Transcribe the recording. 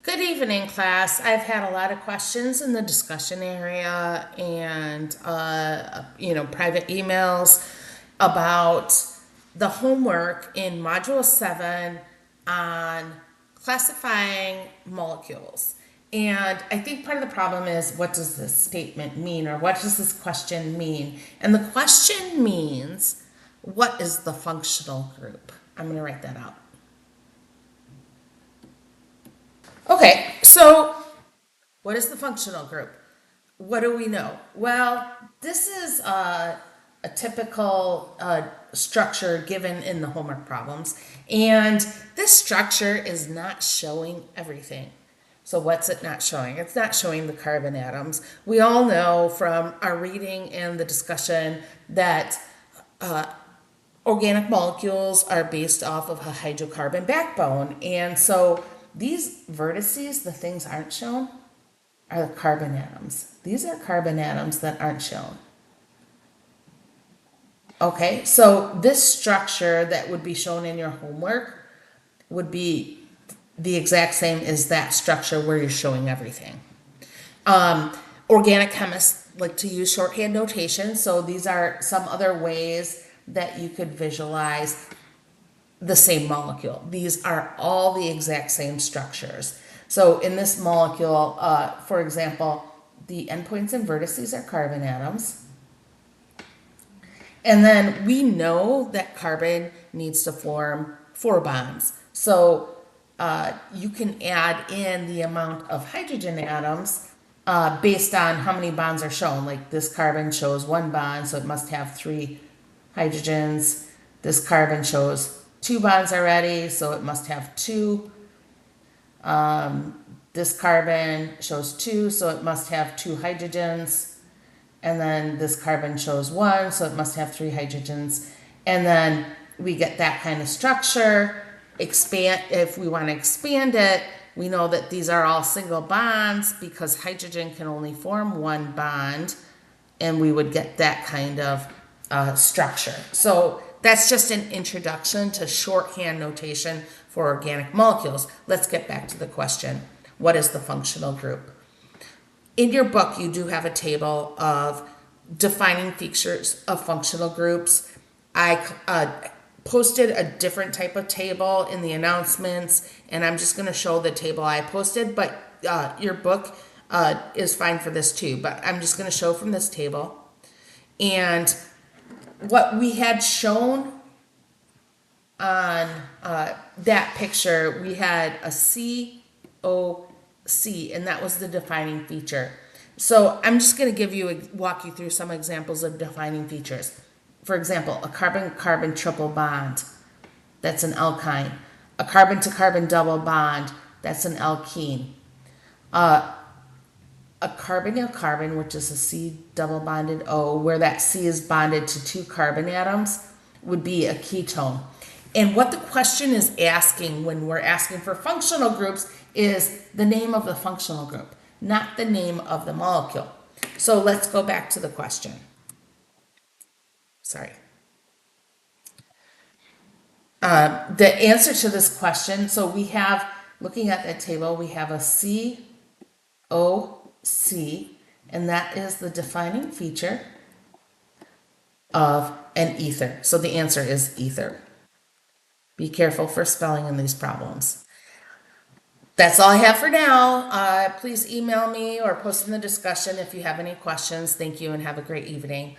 Good evening, class. I've had a lot of questions in the discussion area and, private emails about the homework in Module 7 on classifying molecules. And I think part of the problem is, what does this statement mean, or what does this question mean? And the question means, what is the functional group? I'm going to write that out. Okay, so what is the functional group? What do we know? Well, this is a typical structure given in the homework problems, and this structure is not showing everything. So, what's it not showing? It's not showing the carbon atoms. We all know from our reading and the discussion that organic molecules are based off of a hydrocarbon backbone, and so these vertices, the things aren't shown, are the carbon atoms. These are carbon atoms that aren't shown. Okay, so this structure that would be shown in your homework would be the exact same as that structure where you're showing everything. Organic chemists like to use shorthand notation, so these are some other ways that you could visualize the same molecule. These are all the exact same structures. So in this molecule, for example, the endpoints and vertices are carbon atoms. And then we know that carbon needs to form 4 bonds. So you can add in the amount of hydrogen atoms based on how many bonds are shown. Like this carbon shows 1 bond, so it must have 3 hydrogens. This carbon shows 2 bonds already, so it must have 2. This carbon shows 2, so it must have 2 hydrogens. And then this carbon shows 1, so it must have 3 hydrogens. And then we get that kind of structure. Expand, if we want to expand it, we know that these are all single bonds because hydrogen can only form 1 bond, and we would get that kind of structure. So that's just an introduction to shorthand notation for organic molecules. Let's get back to the question. What is the functional group? In your book, you do have a table of defining features of functional groups. I posted a different type of table in the announcements, and I'm just going to show the table I posted, but your book is fine for this too. But I'm just going to show from this table. And what we had shown on that picture, we had a COC, and that was the defining feature. So I'm just going to walk you through some examples of defining features. For example, a carbon-carbon triple bond, that's an alkyne. A carbon-to-carbon double bond, that's an alkene. A carbonyl-carbon, which is a C double bonded O, where that C is bonded to 2 carbon atoms, would be a ketone. And what the question is asking when we're asking for functional groups is the name of the functional group, not the name of the molecule. So let's go back to the question. Sorry. The answer to this question, so we have, looking at that table, we have a COC, and that is the defining feature of an ether. So the answer is ether. Be careful for spelling in these problems. That's all I have for now. Please email me or post in the discussion if you have any questions. Thank you and have a great evening.